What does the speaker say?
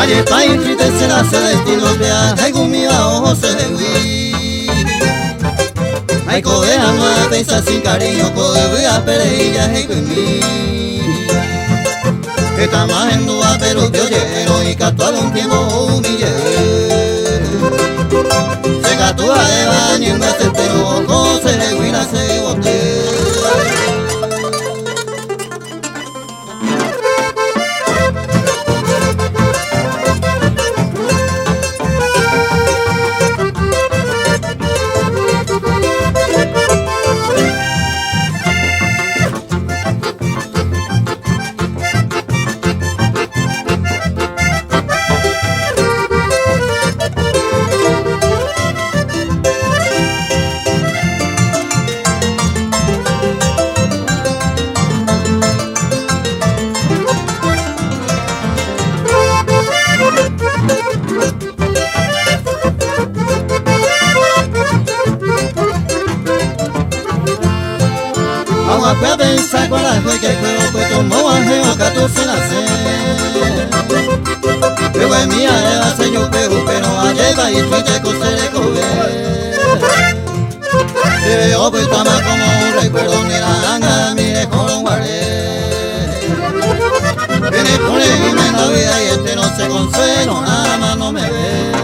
Aye pai triste será celestino vea hay gumia ojo se dewi hay codeja no pensa sin cariño codeja pereilla hay gumi está más en duda pero yo lleno y catual un tiempo humille se catúa de baño un gacetero ojo se dewi la se bote. Vamos a pensar con la fe que juego pues tomó ajeo que tú se nace. Luego es mía de la señor pero a lleva y tú te cosere coger. Si veo pues toma como un recuerdo ni la anga mi mejor un guardé. Viene por el en la vida y este no se consuelo nada más no me ve.